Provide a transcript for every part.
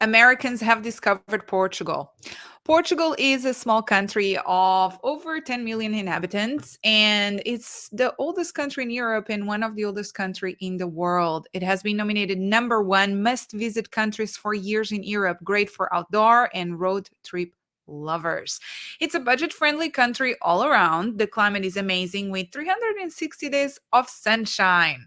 Americans have discovered Portugal. Portugal is a small country of over 10 million inhabitants, and it's the oldest country in Europe and one of the oldest country in the world. It has been nominated number one must-visit countries for years in Europe, great for outdoor and road trip lovers. It's a budget-friendly country all around. The climate is amazing with 360 days of sunshine.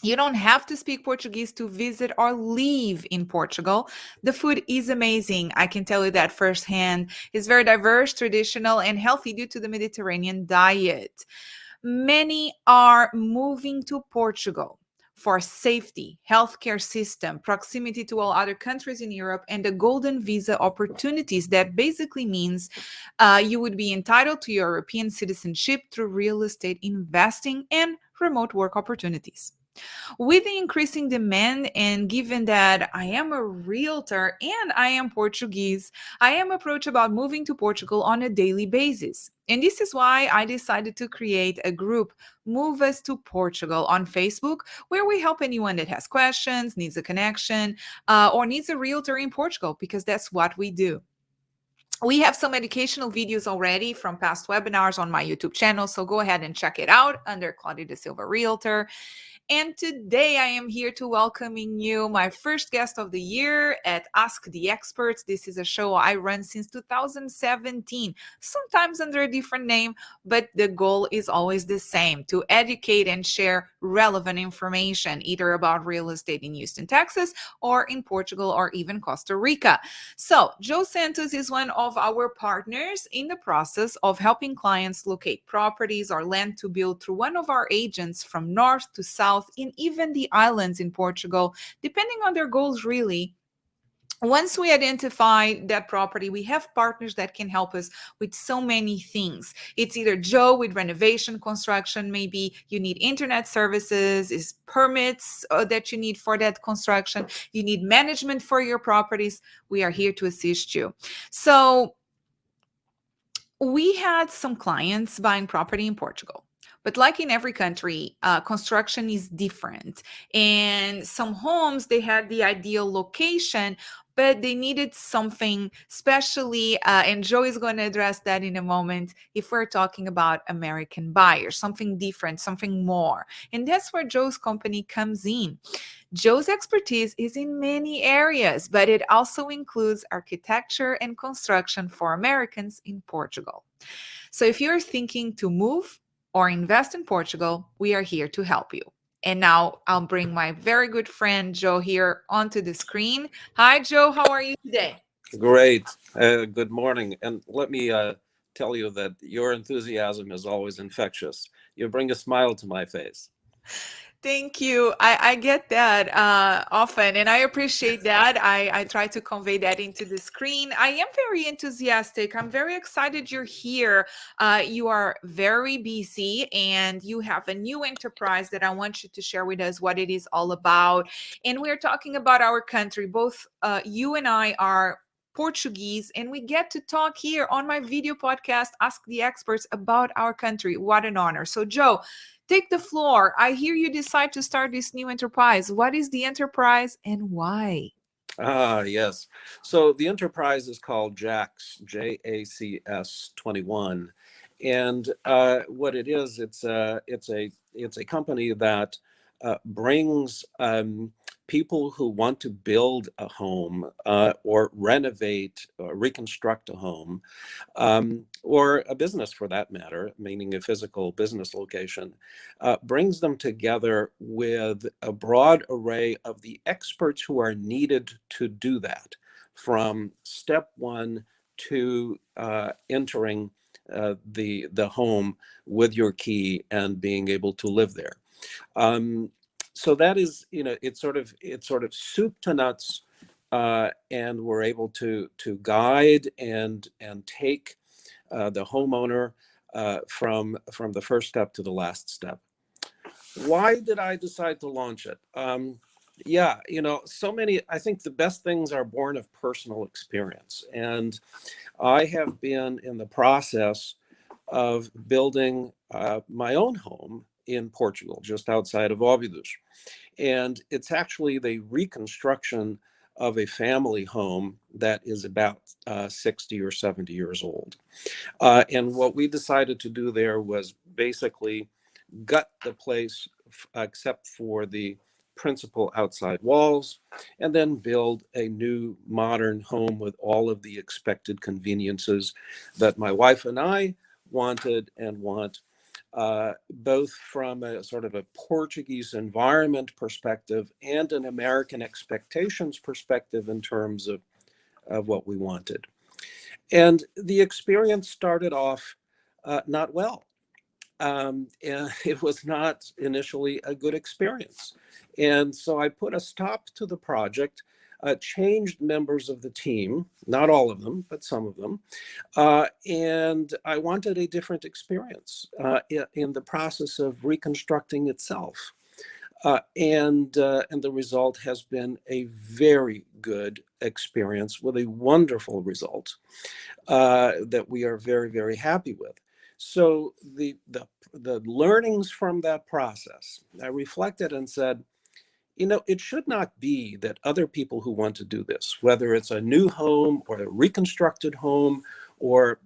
You don't have to speak Portuguese to visit or live in Portugal. The food is amazing. I can tell you that firsthand. It's very diverse, traditional, and healthy due to the Mediterranean diet. Many are moving to Portugal for safety, healthcare system, proximity to all other countries in Europe, and the golden visa opportunities. That basically means you would be entitled to European citizenship through real estate investing and remote work opportunities. With the increasing demand, and given that I am a realtor and I am Portuguese, I am approached about moving to Portugal on a daily basis. And this is why I decided to create a group, Move Us to Portugal, on Facebook, where we help anyone that has questions, needs a connection, or needs a realtor in Portugal, because that's what we do. We have some educational videos already from past webinars on my YouTube channel, so go ahead and check it out under Claudia de Silva Realtor. And today I am here to welcoming you, my first guest of the year at Ask the Experts. This is a show I run since 2017, sometimes under a different name, but the goal is always the same: to educate and share relevant information, either about real estate in Houston, Texas, or in Portugal, or even Costa Rica. So Joe Santos is one of our partners in the process of helping clients locate properties or land to build through one of our agents from north to south in even the islands in Portugal, depending on their goals, really. Once we identify that property, we have partners that can help us with so many things. It's either Joe with renovation, construction, maybe you need internet services, is permits that you need for that construction, you need management for your properties. We are here to assist you. So we had some clients buying property in Portugal. But like in every country, construction is different. And some homes, they had the ideal location, but they needed something specially, and Joe is going to address that in a moment, if we're talking about American buyers, something different, something more. And that's where Joe's company comes in. Joe's expertise is in many areas, but it also includes architecture and construction for Americans in Portugal. So if you're thinking to move or invest in Portugal, we are here to help you. And now I'll bring my very good friend Joe here onto the screen. Hi, Joe. How are you today? Great. Good morning. And let me tell you that your enthusiasm is always infectious. You bring a smile to my face. Thank you. I get that often, and I appreciate that. I try to convey that into the screen. I am very enthusiastic. I'm very excited you're here. You are very busy, and you have a new enterprise that I want you to share with us what it is all about. And we're talking about our country. Both you and I are Portuguese, and we get to talk here on my video podcast, Ask the Experts, about our country. What an honor. So, Joe, take the floor. I hear you decide to start this new enterprise. What is the enterprise and why? Yes. So the enterprise is called JACS, JACS 21. And what it is, it's a company that brings people who want to build a home or renovate or reconstruct a home, or a business for that matter, meaning a physical business location, brings them together with a broad array of the experts who are needed to do that, from step one to entering the home with your key and being able to live there. So that is, it's sort of soup to nuts, and we're able to guide and take the homeowner from the first step to the last step. Why did I decide to launch it? Yeah, so many. I think the best things are born of personal experience, and I have been in the process of building my own home in Portugal, just outside of Óbidos. And it's actually the reconstruction of a family home that is about 60 or 70 years old. And what we decided to do there was basically gut the place except for the principal outside walls, and then build a new modern home with all of the expected conveniences that my wife and I wanted and want, both from a sort of a Portuguese environment perspective and an American expectations perspective in terms of what we wanted. And the experience started off not well. And it was not initially a good experience. And so I put a stop to the project, changed members of the team, not all of them, but some of them. And I wanted a different experience in the process of reconstructing itself. And the result has been a very good experience with a wonderful result that we are very, very happy with. So the learnings from that process, I reflected and said, you know, it should not be that other people who want to do this, whether it's a new home or a reconstructed home or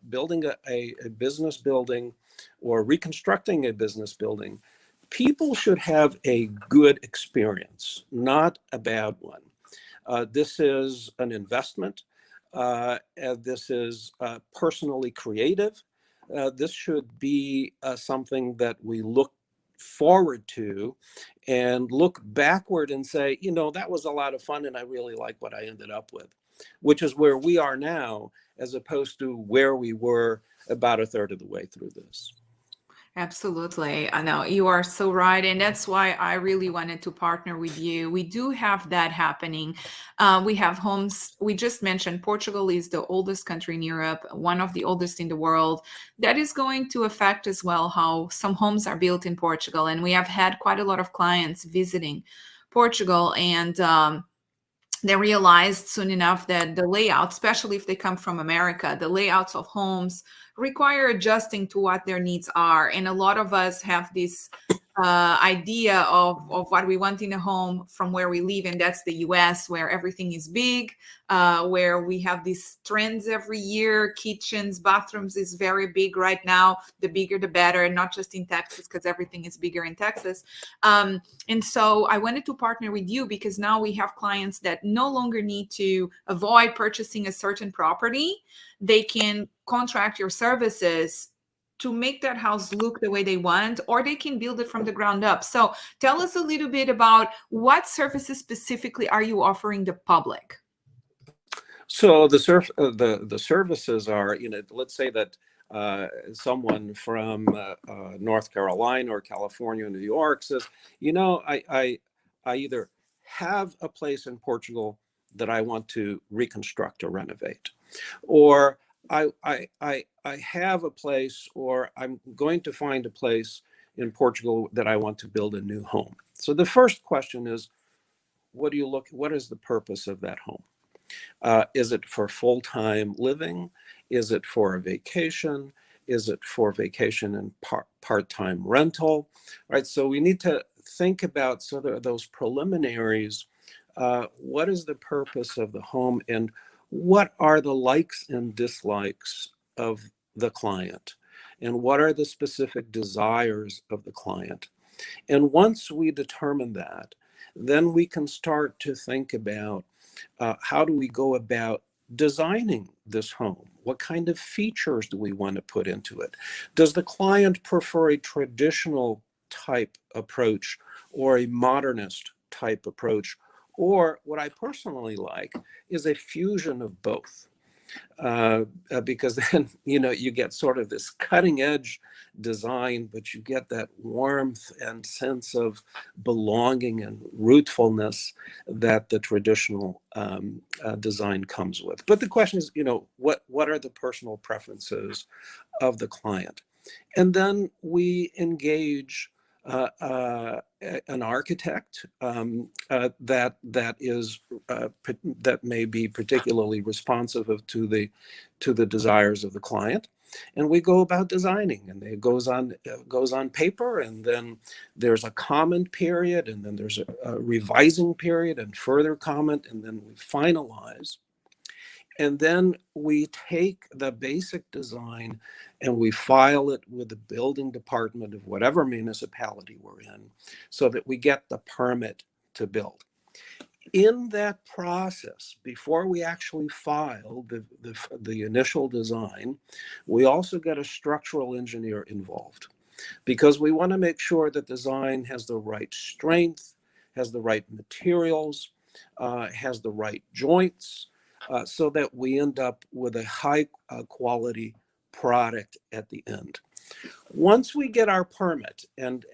building a business building or reconstructing a business building, people should have a good experience, not a bad one. This is an investment. This is personally creative. This should be something that we look forward to and look backward and say, you know, that was a lot of fun and I really like what I ended up with, which is where we are now, as opposed to where we were about a third of the way through this. Absolutely. I know you are so right. And that's why I really wanted to partner with you. We do have that happening. We have homes. We just mentioned Portugal is the oldest country in Europe, one of the oldest in the world. That is going to affect as well how some homes are built in Portugal. And we have had quite a lot of clients visiting Portugal, and they realized soon enough that the layout, especially if they come from America, the layouts of homes require adjusting to what their needs are. And a lot of us have this idea of what we want in a home from where we live, and that's the US, where everything is big, where we have these trends every year. Kitchens, bathrooms is very big right now. The bigger, the better, and not just in Texas, because everything is bigger in Texas. And so I wanted to partner with you because now we have clients that no longer need to avoid purchasing a certain property. They can contract your services to make that house look the way they want, or they can build it from the ground up. So tell us a little bit about what services specifically are you offering the public? So the services are, you know, let's say that someone from North Carolina or California or New York says, you know, I either have a place in Portugal that I want to reconstruct or renovate, or I have a place, or I'm going to find a place in Portugal that I want to build a new home. So the first question is, what is the purpose of that home? Is it for full-time living? Is it for a vacation? Is it for vacation and part-time rental? Right. So we need to think about sort of those preliminaries. What is the purpose of the home, and what are the likes and dislikes of the client? And what are the specific desires of the client? And once we determine that, then we can start to think about how do we go about designing this home? What kind of features do we want to put into it? Does the client prefer a traditional type approach or a modernist type approach? Or what I personally like is a fusion of both. Because then, you know, you get sort of this cutting edge design, but you get that warmth and sense of belonging and rootfulness that the traditional design comes with. But the question is, you know, what are the personal preferences of the client? And then we engage an architect that may be particularly responsive to the desires of the client, and we go about designing, and it goes on paper, and then there's a comment period, and then there's a revising period and further comment, and then we finalize. And then we take the basic design and we file it with the building department of whatever municipality we're in, so that we get the permit to build. In that process, before we actually file the initial design, we also get a structural engineer involved, because we want to make sure that design has the right strength, has the right materials, has the right joints, so that we end up with a high quality product at the end. Once we get our permit, and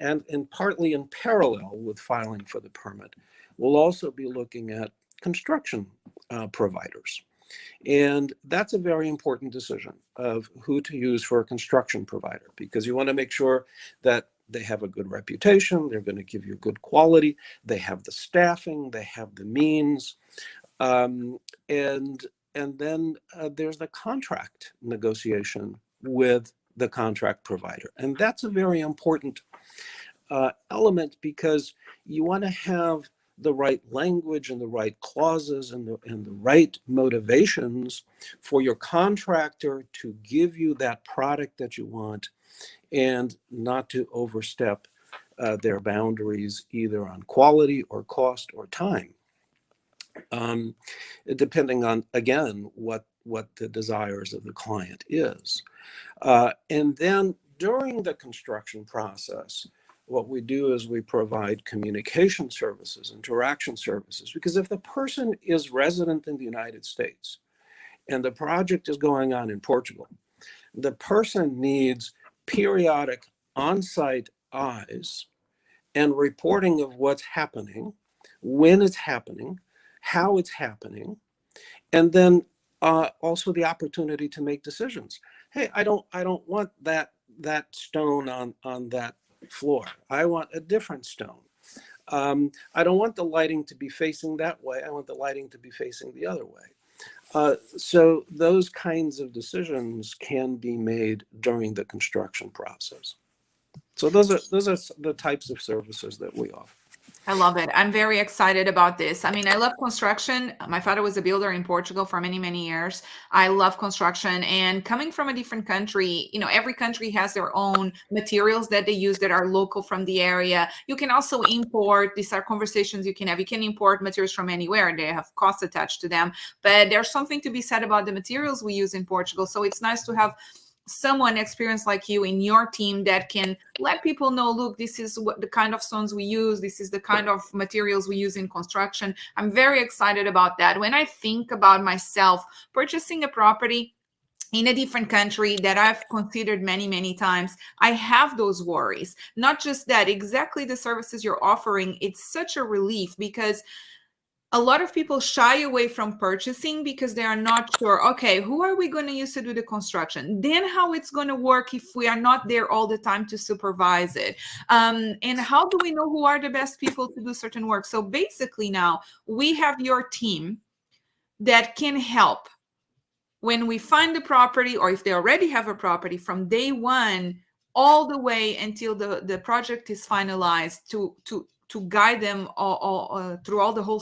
partly in parallel with filing for the permit, we'll also be looking at construction providers. And that's a very important decision of who to use for a construction provider, because you want to make sure that they have a good reputation, they're going to give you good quality, they have the staffing, they have the means. And then there's the contract negotiation with the contract provider. And that's a very important element, because you want to have the right language and the right clauses and the right motivations for your contractor to give you that product that you want, and not to overstep their boundaries either on quality or cost or time. Depending on, again, what the desires of the client is. And then during the construction process, what we do is we provide communication services, interaction services, because if the person is resident in the United States and the project is going on in Portugal, the person needs periodic on-site eyes and reporting of what's happening, when it's happening, how it's happening, and then also the opportunity to make decisions. Hey, I don't want that stone on that floor. I want a different stone. I don't want the lighting to be facing that way. I want the lighting to be facing the other way. So those kinds of decisions can be made during the construction process. So those are the types of services that we offer. I love it. I'm very excited about this. I mean, I love construction. My father was a builder in Portugal for many, many years. I love construction, and coming from a different country, every country has their own materials that they use that are local from the area. You can also import. These are conversations you can have. You can import materials from anywhere. They have costs attached to them, but there's something to be said about the materials we use in Portugal. So it's nice to have someone experienced like you in your team that can let people know, look, this is what the kind of stones we use, this is the kind of materials we use in construction. I'm very excited about that. When I think about myself purchasing a property in a different country that I've considered many, many times, I have those worries. Not just that, exactly the services you're offering, it's such a relief, because a lot of people shy away from purchasing because they are not sure, okay, who are we going to use to do the construction? Then how it's going to work if we are not there all the time to supervise it? And how do we know who are the best people to do certain work? So basically now we have your team that can help when we find the property, or if they already have a property, from day one all the way until the project is finalized, to guide them all through all the whole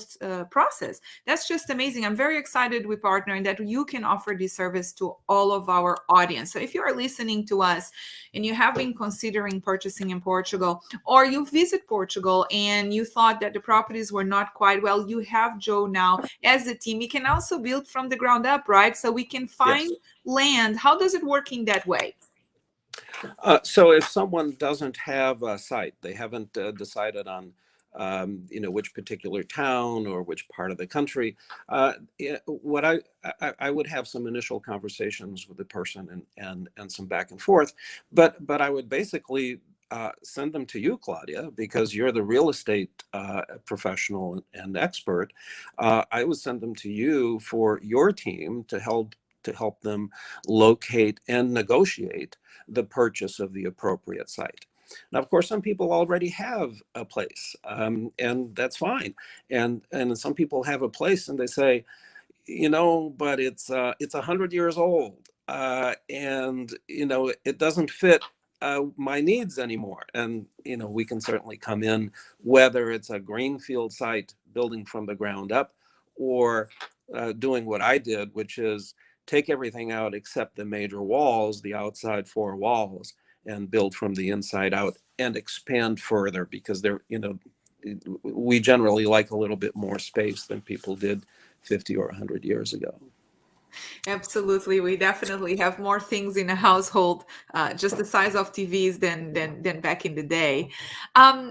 process. That's just amazing. I'm very excited we partner and that you can offer this service to all of our audience. So if you are listening to us and you have been considering purchasing in Portugal, or you visit Portugal and you thought that the properties were not quite well, you have Joe now as a team. We can also build from the ground up, right? So we can find land. How does it work in that way? So if someone doesn't have a site, they haven't decided on which particular town or which part of the country, what I would have some initial conversations with the person and some back and forth, but I would basically send them to you, Claudia, because you're the real estate professional and expert. I would send them to you for your team to help them locate and negotiate the purchase of the appropriate site. Now, of course, some people already have a place, and that's fine. And some people have a place and they say, but it's 100 years old, and it doesn't fit my needs anymore. And we can certainly come in, whether it's a greenfield site building from the ground up, or doing what I did, which is take everything out except the major walls, the outside four walls, and build from the inside out and expand further, because we generally like a little bit more space than people did 50 or 100 years ago. Absolutely, we definitely have more things in a household, just the size of TVs than back in the day.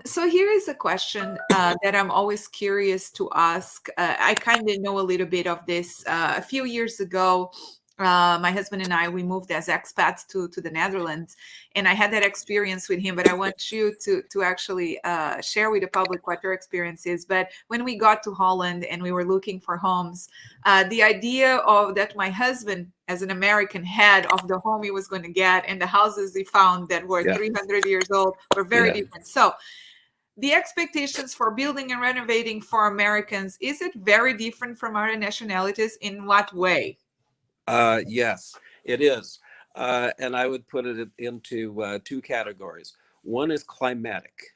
So here is a question that I'm always curious to ask. I kind of know a little bit of this. A few years ago, my husband and I, we moved as expats to the Netherlands, and I had that experience with him. But I want you to actually share with the public what your experience is. But when we got to Holland and we were looking for homes, the idea of that my husband, as an American, had of the home he was going to get and the houses he found that were 300 years old were very different. So the expectations for building and renovating for Americans, is it very different from other nationalities? In what way? Yes, it is. And I would put it into two categories. One is climatic.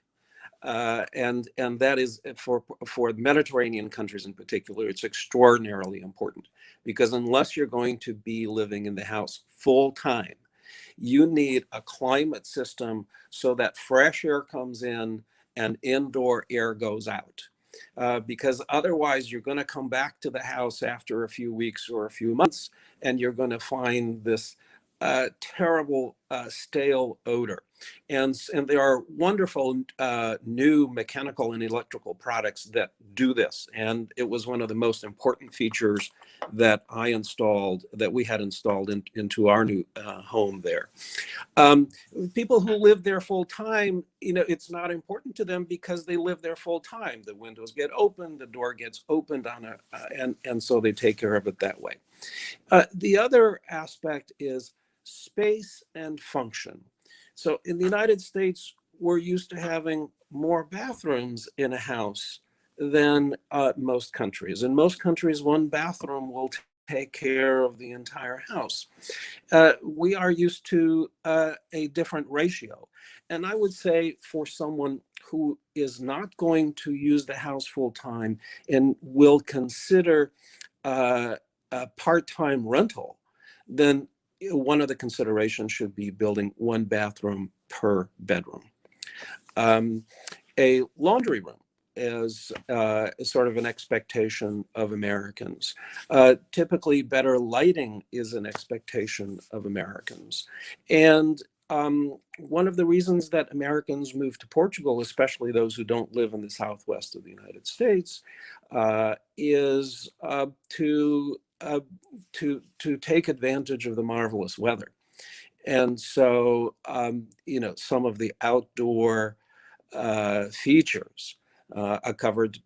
And that is for Mediterranean countries in particular, it's extraordinarily important, because unless you're going to be living in the house full time, you need a climate system so that fresh air comes in and indoor air goes out. Because otherwise you're going to come back to the house after a few weeks or a few months, and you're going to find this terrible stale odor. And there are wonderful new mechanical and electrical products that do this. And it was one of the most important features that we had installed into our new home there. People who live there full time, it's not important to them because they live there full time. The windows get opened, the door gets opened and so they take care of it that way. The other aspect is space and function. So in the United States, we're used to having more bathrooms in a house than most countries. In most countries, one bathroom will take care of the entire house. We are used to a different ratio. And I would say for someone who is not going to use the house full time and will consider a part-time rental, then one of the considerations should be building one bathroom per bedroom. A laundry room is sort of an expectation of Americans. Typically, better lighting is an expectation of Americans. And one of the reasons that Americans move to Portugal, especially those who don't live in the southwest of the United States, is to take advantage of the marvelous weather. And so, some of the outdoor features, a covered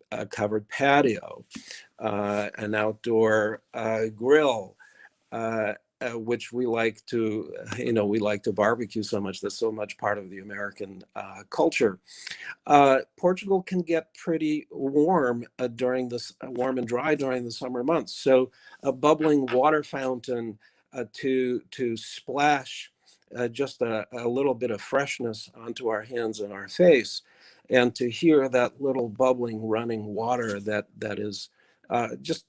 patio, an outdoor grill, which we like to barbecue so much. That's so much part of the American culture. Portugal can get pretty warm warm and dry during the summer months. So a bubbling water fountain to splash just a little bit of freshness onto our hands and our face, and to hear that little bubbling running water that is just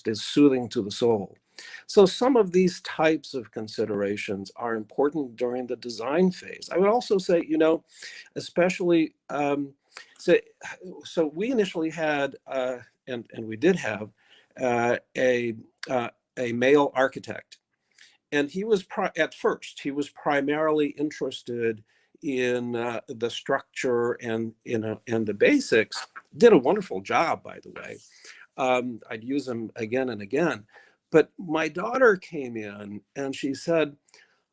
is soothing to the soul. So some of these types of considerations are important during the design phase. I would also say, especially, so we initially had, and we did have a male architect, and he was at first he was primarily interested in the structure and the basics. Did a wonderful job, by the way. I'd use him again and again. But my daughter came in and she said,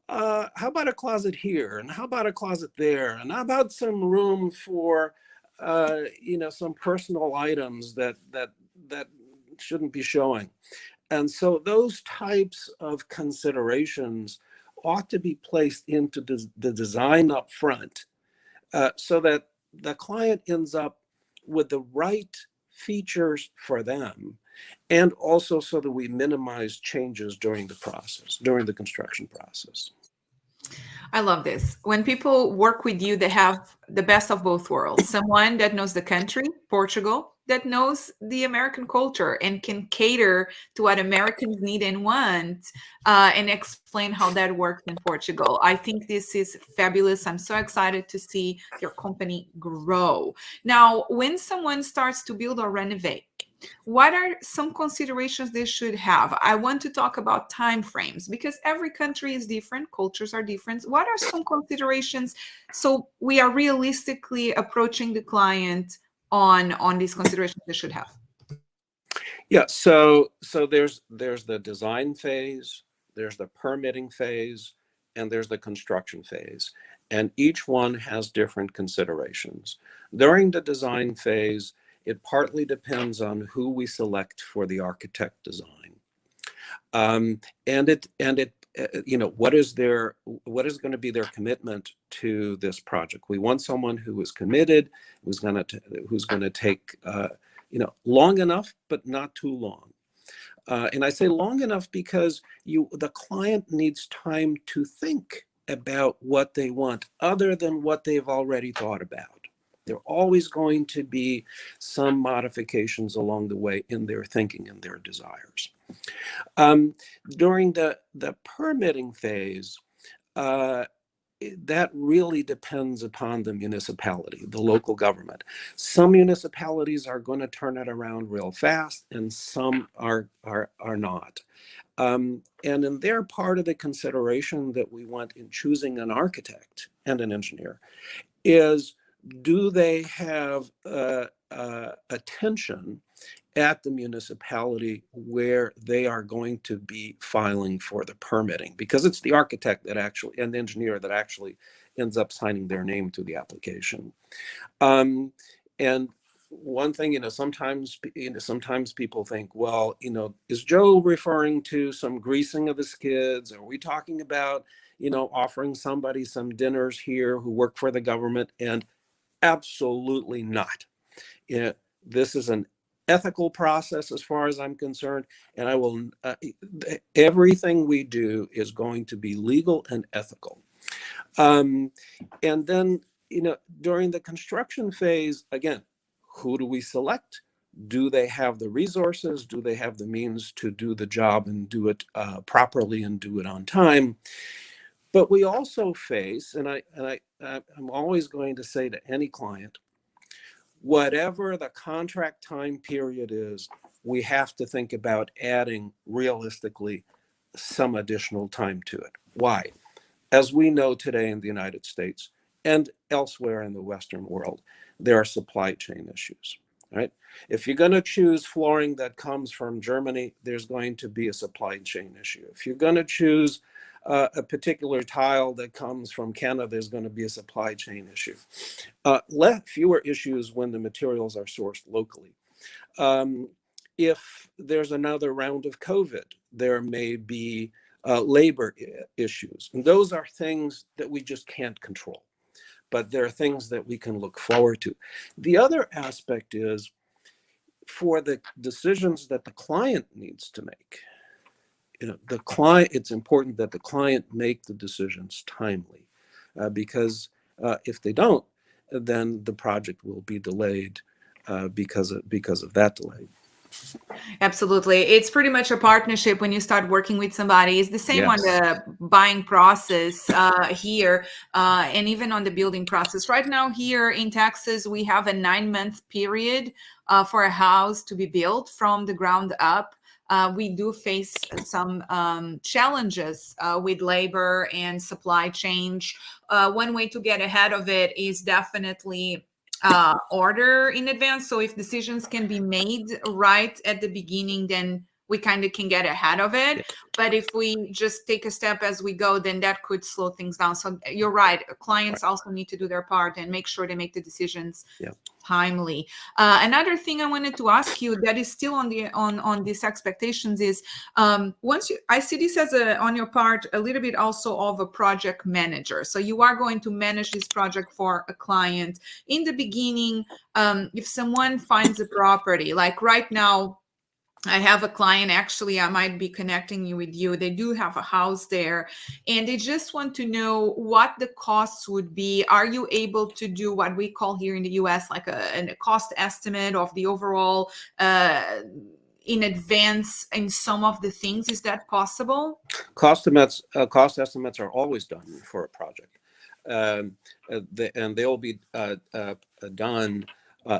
how about a closet here? And how about a closet there? And how about some room for, some personal items that shouldn't be showing? And so those types of considerations ought to be placed into the design up front, so that the client ends up with the right features for them, and also so that we minimize changes during the process, during the construction process. I love this. When people work with you, they have the best of both worlds. Someone that knows the country, Portugal, that knows the American culture and can cater to what Americans need and want, and explain how that works in Portugal. I think this is fabulous. I'm so excited to see your company grow. Now, when someone starts to build or renovate, what are some considerations they should have? I want to talk about time frames because every country is different, cultures are different. What are some considerations so we are realistically approaching the client on these considerations they should have? Yeah, so there's the design phase, there's the permitting phase, and there's the construction phase. And each one has different considerations. During the design phase, it partly depends on who we select for the architect design. And it what is going to be their commitment to this project? We want someone who is committed, who's going to take long enough, but not too long. And I say long enough because the client needs time to think about what they want other than what they've already thought about. There are always going to be some modifications along the way in their thinking and their desires. During the permitting phase, that really depends upon the municipality, the local government. Some municipalities are going to turn it around real fast, and some are not. And in their part of the consideration that we want in choosing an architect and an engineer is, do they have attention at the municipality where they are going to be filing for the permitting? Because it's the architect that actually, and the engineer that actually ends up signing their name to the application. And one thing, sometimes people think, well, is Joe referring to some greasing of his skids? Are we talking about, offering somebody some dinners here who work for the government? And absolutely not. This is an ethical process as far as I'm concerned, and I will everything we do is going to be legal and ethical. And then during the construction phase, again, who do we select? Do they have the resources? Do they have the means to do the job and do it properly and do it on time? But we also face, and I'm always going to say to any client, whatever the contract time period is, we have to think about adding realistically some additional time to it. Why? As we know today in the United States and elsewhere in the Western world, there are supply chain issues, right? If you're going to choose flooring that comes from Germany, there's going to be a supply chain issue. If you're going to choose a particular tile that comes from Canada, there's going to be a supply chain issue. Fewer issues when the materials are sourced locally. If there's another round of COVID, there may be labor issues. And those are things that we just can't control, but there are things that we can look forward to. The other aspect is for the decisions that the client needs to make. It's important that the client make the decisions timely, because if they don't, then the project will be delayed because of that delay. Absolutely. It's pretty much a partnership when you start working with somebody. It's the same on Yes. the buying process here, and even on the building process. Right now here in Texas, we have a 9-month period for a house to be built from the ground up. We do face some challenges with labor and supply chain. One way to get ahead of it is definitely order in advance. So if decisions can be made right at the beginning, then we kind of can get ahead of it. Yeah. But if we just take a step as we go, then that could slow things down. So you're right. Clients also need to do their part and make sure they make the decisions Yeah. timely. Another thing I wanted to ask you that is still on the on these expectations is once you, I see this as a on your part a little bit also of a project manager. So you are going to manage this project for a client in the beginning. If someone finds a property, like right now, I have a client, actually, I might be connecting you with you. They do have a house there and they just want to know what the costs would be. Are you able to do what we call here in the US, like a cost estimate of the overall in advance in some of the things? Is that possible? Cost estimates are always done for a project. And they will be done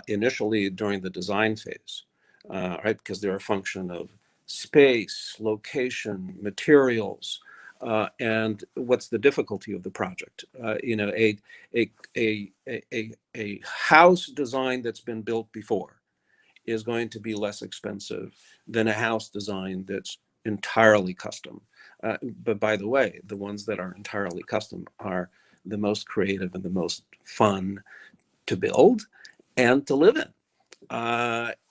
initially during the design phase, right? Because they're a function of space, location, materials, and what's the difficulty of the project. A house design that's been built before is going to be less expensive than a house design that's entirely custom. But by the way, the ones that are entirely custom are the most creative and the most fun to build and to live in.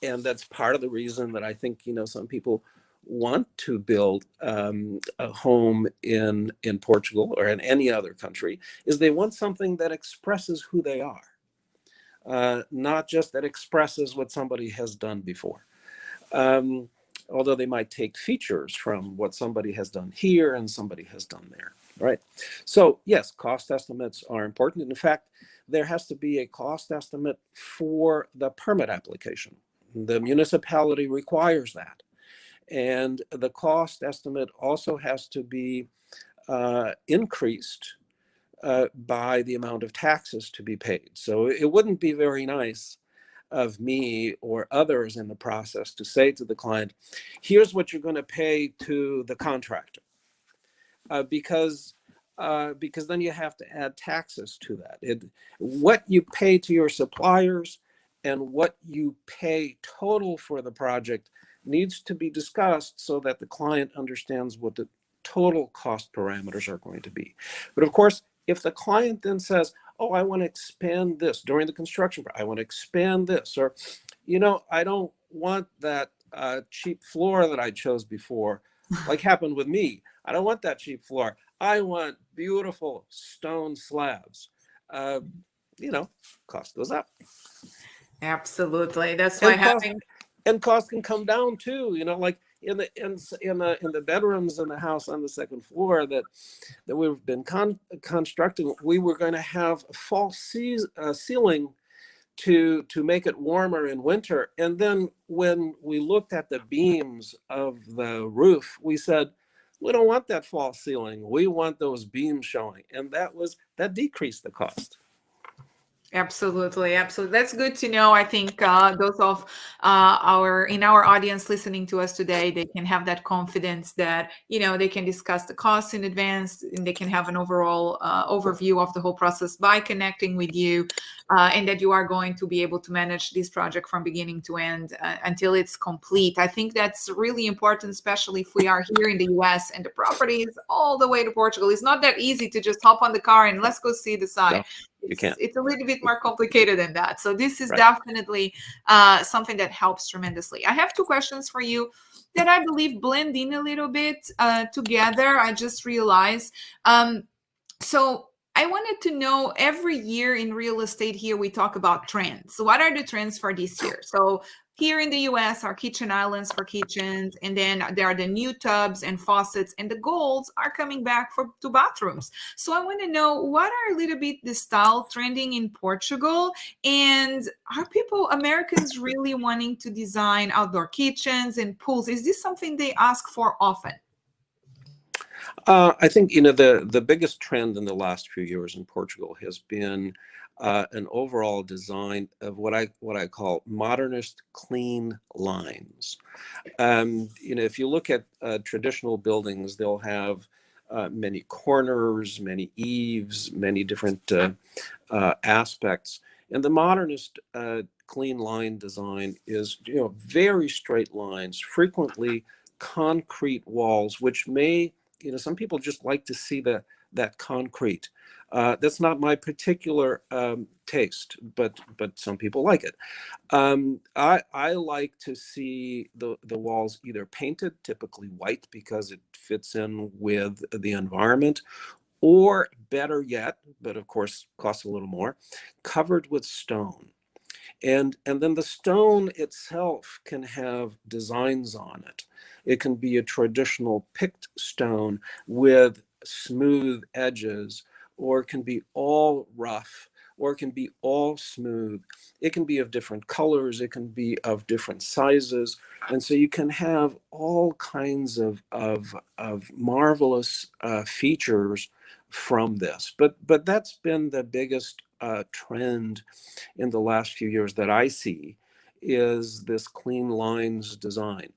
And that's part of the reason that I think, some people want to build a home in Portugal or in any other country, is they want something that expresses who they are, not just that expresses what somebody has done before. Although they might take features from what somebody has done here and somebody has done there, right? So yes, cost estimates are important. In fact, there has to be a cost estimate for the permit application. The municipality requires that. And the cost estimate also has to be increased by the amount of taxes to be paid. So it wouldn't be very nice of me or others in the process to say to the client, here's what you're going to pay to the contractor, because then you have to add taxes to that. What you pay to your suppliers and what you pay total for the project needs to be discussed so that the client understands what the total cost parameters are going to be. But of course, if the client then says, oh, I want to expand this during the construction, I want to expand this, or, I don't want that cheap floor that I chose before, like happened with me. I don't want that cheap floor. I want beautiful stone slabs. Cost goes up. Absolutely. That's why Cost can come down too. Like in the bedrooms in the house on the second floor that we've been constructing, we were going to have a false ceiling to make it warmer in winter. And then when we looked at the beams of the roof, we said, we don't want that false ceiling. We want those beams showing. And that decreased the cost. Absolutely. That's good to know. I think those of in our audience listening to us today, they can have that confidence that they can discuss the costs in advance and they can have an overall overview of the whole process by connecting with you, and that you are going to be able to manage this project from beginning to end until it's complete. I think that's really important, especially if we are here in the US and the property is all the way to Portugal. It's not that easy to just hop on the car and let's go see the site. No. It's a little bit more complicated than that. So this is right. Definitely something that helps tremendously. I have two questions for you that I believe blend in a little bit together. I just realized. So I wanted to know, every year in real estate here, we talk about trends. So what are the trends for this year? So here in the US are kitchen islands for kitchens, and then there are the new tubs and faucets, and the golds are coming back to bathrooms. So I want to know, what are a little bit the style trending in Portugal, and are Americans really wanting to design outdoor kitchens and pools? Is this something they ask for often? I think the biggest trend in the last few years in Portugal has been an overall design of what I call modernist clean lines. If you look at traditional buildings, they'll have many corners, many eaves, many different aspects. And the modernist clean line design is very straight lines, frequently concrete walls, which may, some people just like to see that concrete. That's not my particular taste, but some people like it. I like to see the walls either painted, typically white, because it fits in with the environment, or better yet, but of course costs a little more, covered with stone. And then the stone itself can have designs on it. It can be a traditional picked stone with smooth edges, or it can be all rough, or it can be all smooth. It can be of different colors. It can be of different sizes. And so you can have all kinds of marvelous features from this. But that's been the biggest trend in the last few years that I see, is this clean lines design.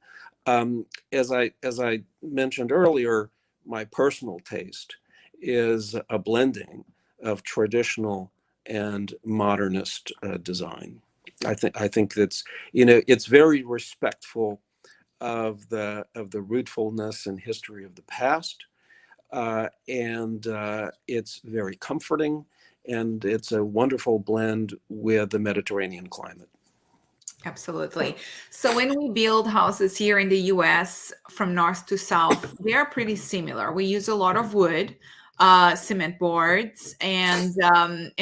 As I mentioned earlier, my personal taste is a blending of traditional and modernist design. I think that's, it's very respectful of the rootfulness and history of the past, and it's very comforting, and it's a wonderful blend with the Mediterranean climate. Absolutely. So when we build houses here in the US from north to south, they are pretty similar. We use a lot of wood, cement boards, and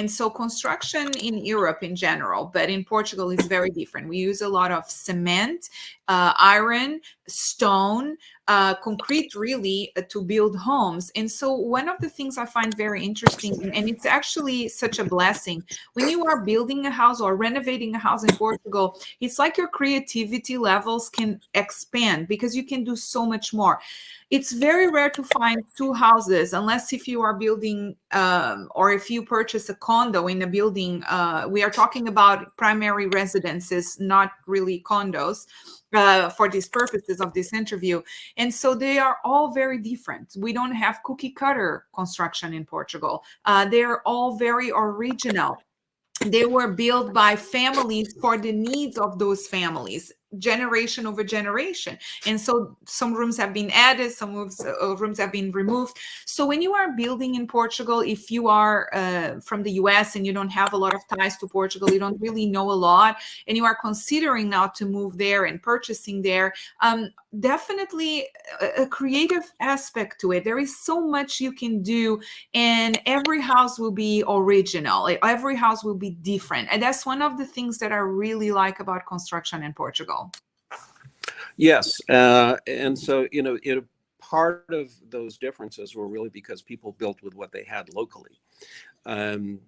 so construction in Europe in general, but in Portugal is very different. We use a lot of cement, iron, stone, concrete, really, to build homes. And so one of the things I find very interesting, and it's actually such a blessing, when you are building a house or renovating a house in Portugal, it's like your creativity levels can expand because you can do so much more. It's very rare to find two houses, unless if you are building or if you purchase a condo in a building. We are talking about primary residences, not really condos, for these purposes of this interview. And so they are all very different. We don't have cookie cutter construction in Portugal. They're all very original. They were built by families for the needs of those families, generation over generation. And so some rooms have been added, some rooms have been removed. So when you are building in Portugal, if you are from the US and you don't have a lot of ties to Portugal, you don't really know a lot, and you are considering now to move there and purchasing there, definitely a creative aspect to it. There is so much you can do, and every house will be original. Every house will be different. And that's one of the things that I really like about construction in Portugal. Yes, and so part of those differences were really because people built with what they had locally. When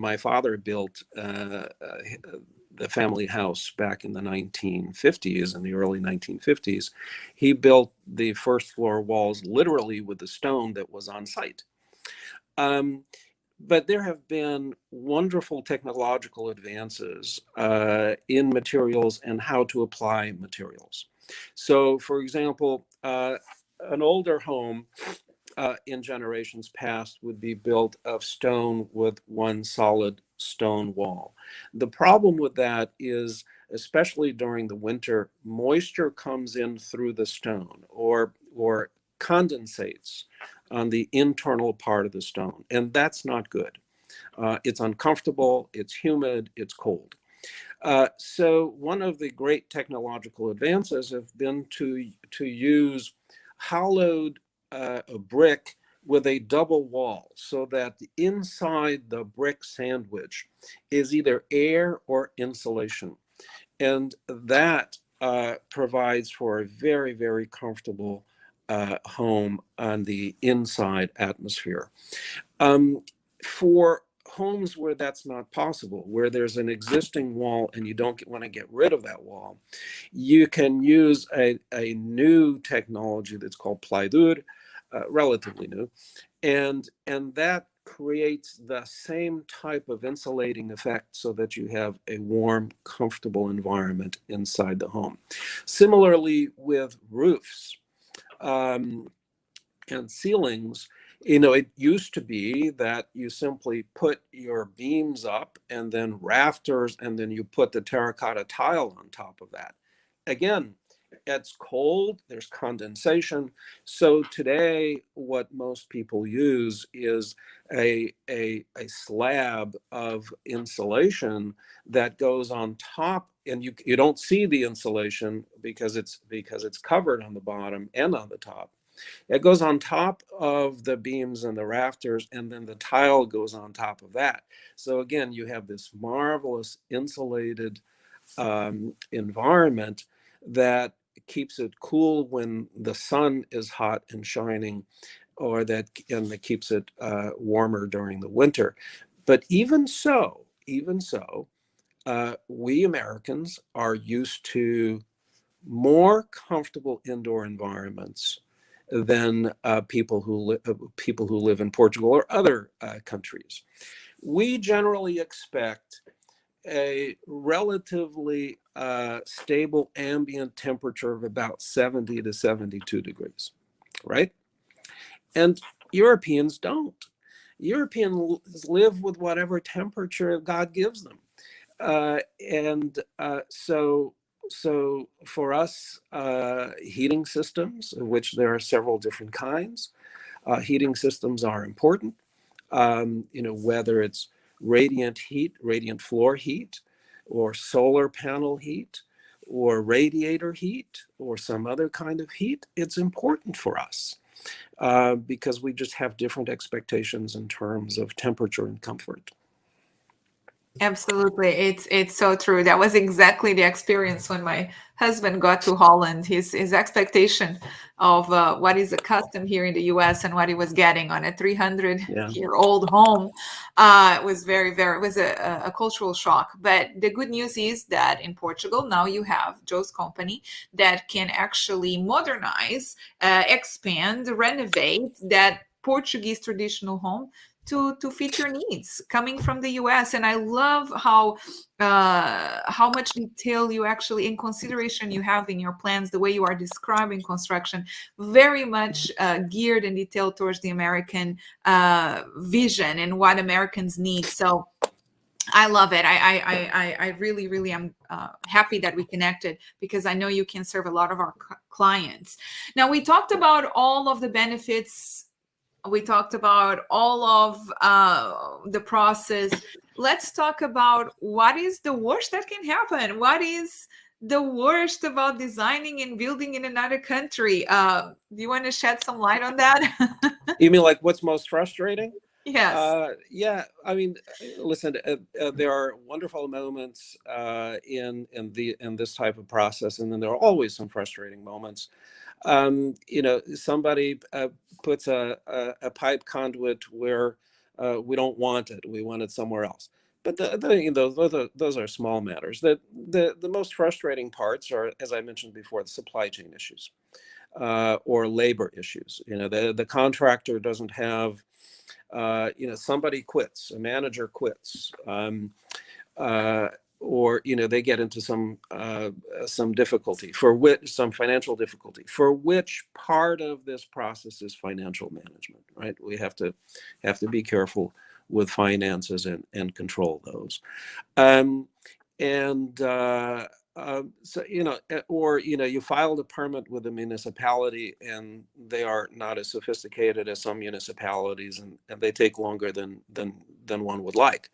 my father built the family house back in the 1950s, in the early 1950s, he built the first floor walls literally with the stone that was on site. But there have been wonderful technological advances in materials and how to apply materials. So, for example, an older home in generations past would be built of stone with one solid stone wall. The problem with that is, especially during the winter, moisture comes in through the stone or condensates on the internal part of the stone, and that's not good. It's uncomfortable, it's humid, it's cold. So one of the great technological advances have been to use hollowed a brick with a double wall, so that inside the brick sandwich is either air or insulation. And that provides for a very, very comfortable home on the inside atmosphere. For homes where that's not possible, where there's an existing wall and you don't want to get rid of that wall, you can use a new technology that's called plywood, relatively new, and that creates the same type of insulating effect so that you have a warm, comfortable environment inside the home. Similarly with roofs and ceilings, it used to be that you simply put your beams up and then rafters, and then you put the terracotta tile on top of that. Again, it's cold, there's condensation. So today, what most people use is a slab of insulation that goes on top, and you don't see the insulation because it's covered on the bottom and on the top. It goes on top of the beams and the rafters, and then the tile goes on top of that. So again, you have this marvelous insulated environment that keeps it cool when the sun is hot and shining, and that keeps it warmer during the winter. But even so, we Americans are used to more comfortable indoor environments than people who live in Portugal or other countries. We generally expect a relatively stable ambient temperature of about 70 to 72 degrees, right? And Europeans don't. Europeans live with whatever temperature God gives them. So for us, heating systems, of which there are several different kinds, heating systems are important. Whether it's radiant heat, radiant floor heat, or solar panel heat, or radiator heat, or some other kind of heat, it's important for us because we just have different expectations in terms of temperature and comfort. Absolutely. It's so true. That was exactly the experience when my husband got to Holland. His expectation of what is accustomed here in the US and what he was getting on a 300-year-old home was a cultural shock. But the good news is that in Portugal, now you have Joe's company that can actually modernize, expand, renovate that Portuguese traditional home to fit your needs coming from the US. And I love how much detail you actually in consideration you have in your plans, the way you are describing construction, very much geared and detailed towards the American vision and what Americans need. So I love it. I really, really am happy that we connected, because I know you can serve a lot of our clients. Now, we talked about all of the benefits. We talked about all of the process. Let's talk about what is the worst that can happen. What is the worst about designing and building in another country? Do you want to shed some light on that? You mean like what's most frustrating? Yes. Yeah, I mean, listen, there are wonderful moments in this type of process, and then there are always some frustrating moments. Somebody puts a pipe conduit where we don't want it. We want it somewhere else. But those are small matters. The most frustrating parts are, as I mentioned before, the supply chain issues or labor issues. The contractor doesn't have. Somebody quits, a manager quits, or they get into some difficulty, some financial difficulty, for which part of this process is financial management, right? We have to be careful with finances and control those. You filed a permit with a municipality and they are not as sophisticated as some municipalities, and they take longer than one would like.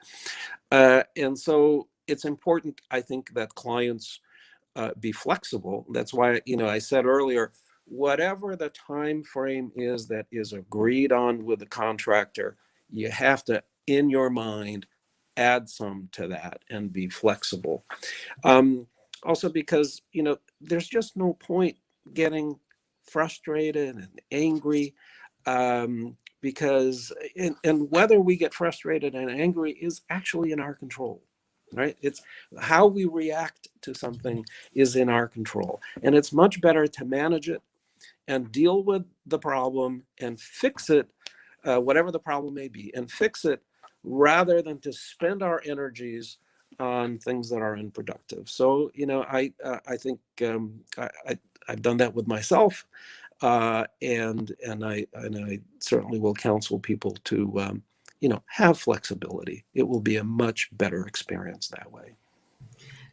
And so it's important, I think, that clients be flexible. That's why, I said earlier, whatever the time frame is that is agreed on with the contractor, you have to, in your mind, add some to that and be flexible. Also because, there's just no point getting frustrated and angry, because and whether we get frustrated and angry is actually in our control, right? It's how we react to something is in our control. And it's much better to manage it and deal with the problem and fix it, whatever the problem may be, and fix it, rather than to spend our energies on things that are unproductive. So, I think I've done that with myself, and I certainly will counsel people to have flexibility. It will be a much better experience that way.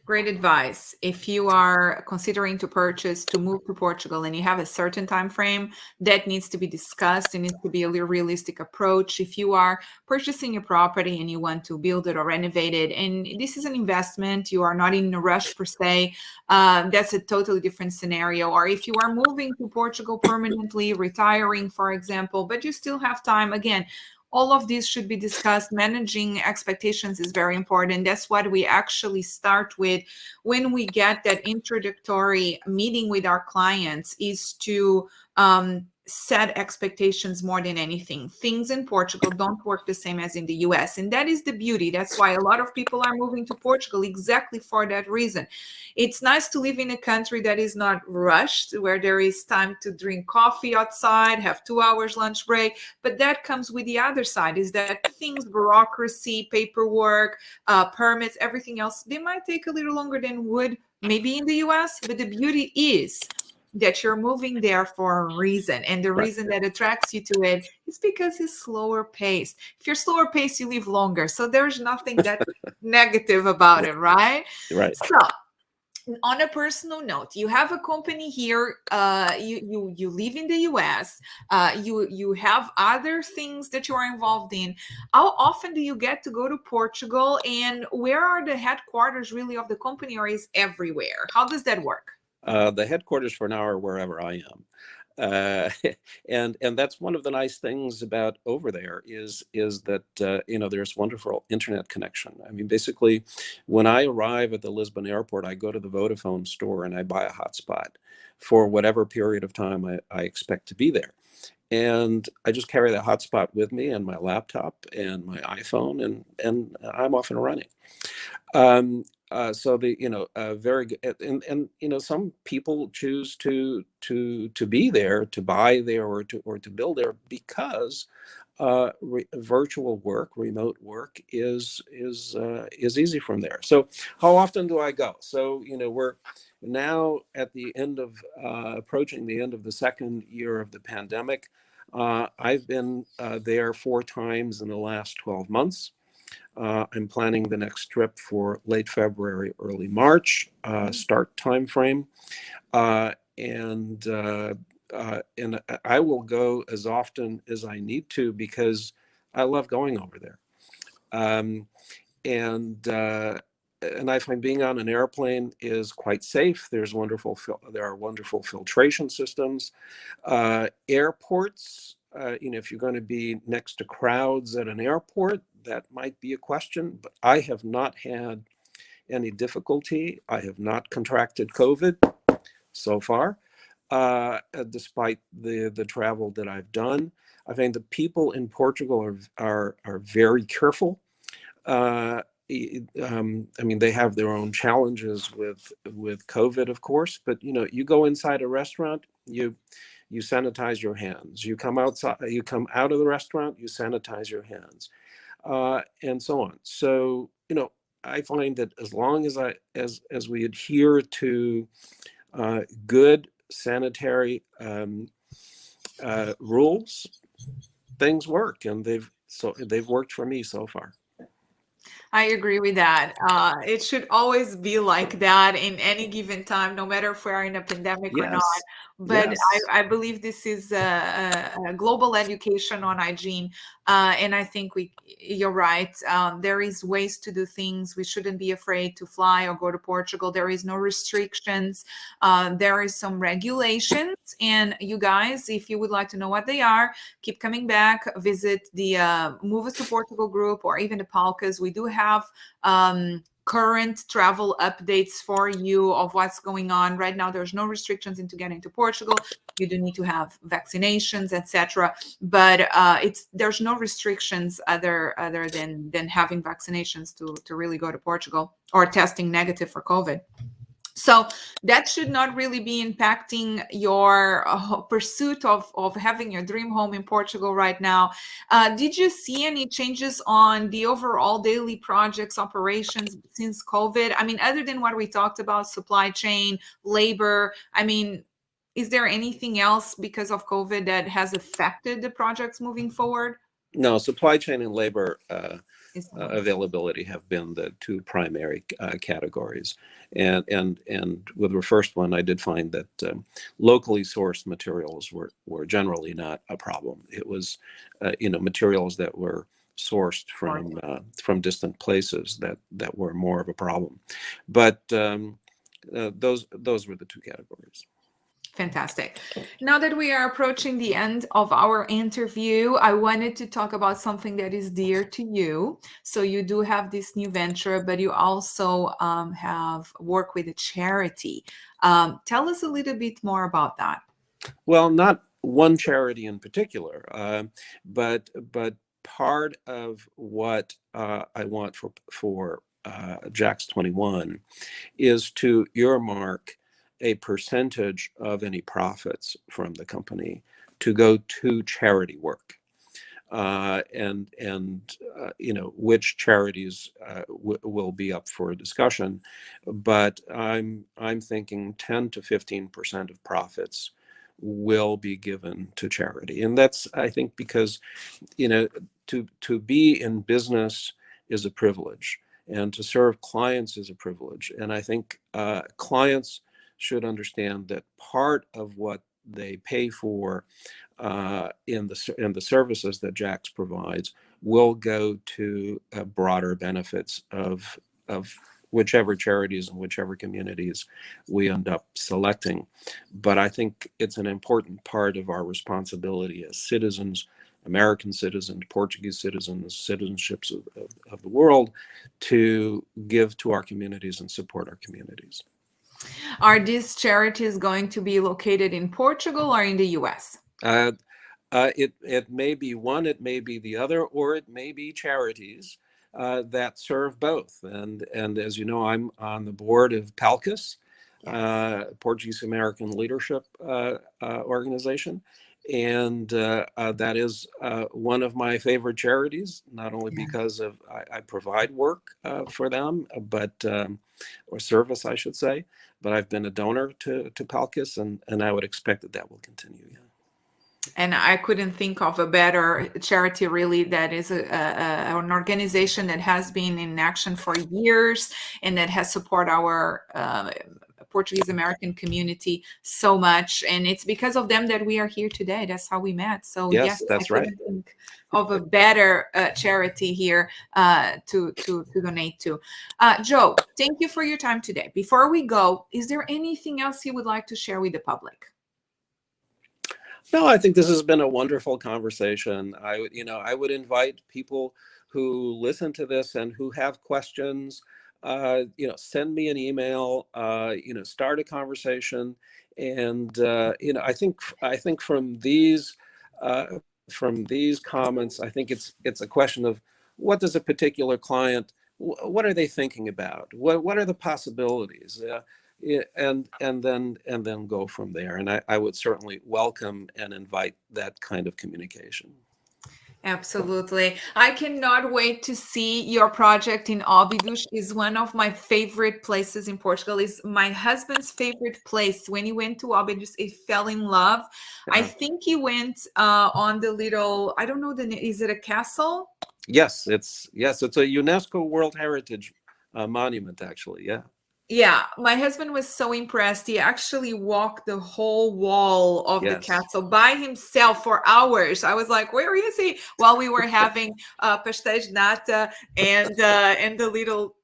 Great advice. If you are considering to purchase to move to Portugal and you have a certain time frame, that needs to be discussed. It needs to be a realistic approach. If you are purchasing a property and you want to build it or renovate it, and this is an investment, you are not in a rush per se, that's a totally different scenario. Or if you are moving to Portugal permanently, retiring, for example, but you still have time, again, all of these should be discussed. Managing expectations is very important. That's what we actually start with when we get that introductory meeting with our clients, is to set expectations more than anything. Things in Portugal don't work the same as in the US. And that is the beauty. That's why a lot of people are moving to Portugal, exactly for that reason. It's nice to live in a country that is not rushed, where there is time to drink coffee outside, have 2 hours lunch break. But that comes with the other side, is that things, bureaucracy, paperwork, permits, everything else, they might take a little longer than would maybe in the US. But the beauty is that you're moving there for a reason. And the Right. reason that attracts you to it is because it's slower paced. If you're slower paced, you live longer. So there's nothing that negative about it, right? Right. So on a personal note, you have a company here, you live in the US, you have other things that you are involved in. How often do you get to go to Portugal, and where are the headquarters really of the company, or is everywhere? How does that work? The headquarters for now are wherever I am. Uh, and that's one of the nice things about over there is that there's wonderful internet connection. I mean, basically, when I arrive at the Lisbon airport, I go to the Vodafone store and I buy a hotspot for whatever period of time I expect to be there. And I just carry that hotspot with me and my laptop and my iPhone, and I'm off and running. So the very good, and some people choose to be there, to buy there, or to build there because virtual work, remote work is easy from there. So how often do I go? So we're now at the end of approaching the end of the second year of the pandemic. I've been there 4 times in the last 12 months. I'm planning the next trip for late February, early March start time frame, and I will go as often as I need to because I love going over there, um, and I find being on an airplane is quite safe. There are wonderful filtration systems. Airports, if you're going to be next to crowds at an airport, that might be a question, but I have not had any difficulty. I have not contracted COVID so far, despite the travel that I've done. I think the people in Portugal are very careful. I mean, they have their own challenges with COVID, of course, but you go inside a restaurant, you sanitize your hands. You come outside, you come out of the restaurant, you sanitize your hands, and so on. So I find that as long as we adhere to good sanitary rules, things work, and they've worked for me so far. I agree with that. It should always be like that in any given time, no matter if we're in a pandemic or not. Yes, But yes, I believe this is a global education on hygiene. And I think you're right. There is ways to do things. We shouldn't be afraid to fly or go to Portugal. There is no restrictions. There is some regulations. And you guys, if you would like to know what they are, keep coming back, visit the Move Us to Portugal group or even the Palcas. We do have current travel updates for you of what's going on right now. There's no restrictions into getting to Portugal. You do need to have vaccinations, etc. But there's no restrictions other than having vaccinations to really go to Portugal or testing negative for COVID. So that should not really be impacting your pursuit of having your dream home in Portugal right now. Did you see any changes on the overall daily projects operations since COVID? I mean, other than what we talked about, supply chain, labor, I mean, is there anything else because of COVID that has affected the projects moving forward? No, supply chain and labor Is the one. availability have been the two primary categories. And with the first one, I did find that locally sourced materials were generally not a problem. It was, materials that were sourced from distant places that were more of a problem. But those were the two categories. Fantastic. Now that we are approaching the end of our interview, I wanted to talk about something that is dear to you. So you do have this new venture, but you also have work with a charity. Tell us a little bit more about that. Well, not one charity in particular, but part of what I want for JAC21 is to earmark a percentage of any profits from the company to go to charity work. And which charities will be up for discussion, but I'm thinking 10 to 15% of profits will be given to charity. And that's, I think, because to be in business is a privilege, and to serve clients is a privilege. And I think clients should understand that part of what they pay for in the services that JAX provides will go to broader benefits of whichever charities and whichever communities we end up selecting. But I think it's an important part of our responsibility as citizens, American citizens, Portuguese citizens, citizenships of the world, to give to our communities and support our communities. Are these charities going to be located in Portugal or in the US? It may be one, it may be the other, or it may be charities that serve both. And as you know, I'm on the board of PALCUS, Portuguese American Leadership Organization. And that is one of my favorite charities, not only because of I provide work for them, but or service, I should say, but I've been a donor to PALCUS, and I would expect that will continue. Yeah. And I couldn't think of a better charity, really, that is an organization that has been in action for years and that has supported our Portuguese American community so much. And it's because of them that we are here today. That's how we met. So yes, that's right. Think of a better charity here to donate to. Joe, thank you for your time today. Before we go, is there anything else you would like to share with the public? No, I think this has been a wonderful conversation. I would invite people who listen to this and who have questions, send me an email, start a conversation. And, I think from these comments, I think it's a question of what does a particular client, what are they thinking about? What are the possibilities? And then go from there. And I would certainly welcome and invite that kind of communication. Absolutely. I cannot wait to see your project in Óbidos. Is one of my favorite places in Portugal. Is my husband's favorite place. When he went to Óbidos, he fell in love. I think he went on the little, I don't know the name. Is it a castle? Yes, it's a UNESCO World Heritage Monument, actually. Yeah. Yeah, my husband was so impressed. He actually walked the whole wall of the castle by himself for hours. I was like, "Where is he?" While we were having pastéis de nata and the little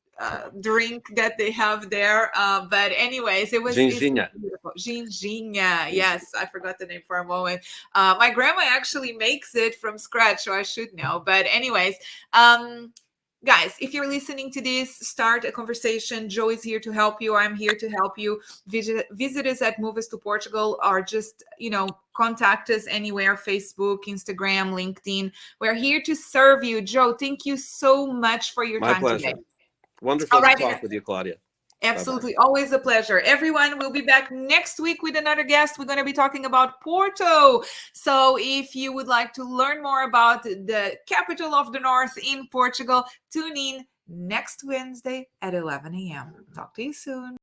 drink that they have there. But anyways, it was Ginginha. beautiful. Ginginha. Yes, I forgot the name for a moment. My grandma actually makes it from scratch, so I should know. But anyways, guys, if you're listening to this, start a conversation. Joe is here to help you. I'm here to help you. Visit us at Move Us to Portugal, or just, contact us anywhere, Facebook, Instagram, LinkedIn. We're here to serve you. Joe, thank you so much for your time today. Wonderful to talk with you, Claudia. Absolutely. Bye-bye. Always a pleasure. Everyone, we'll be back next week with another guest. We're going to be talking about Porto. So if you would like to learn more about the capital of the North in Portugal, tune in next Wednesday at 11 a.m. Talk to you soon.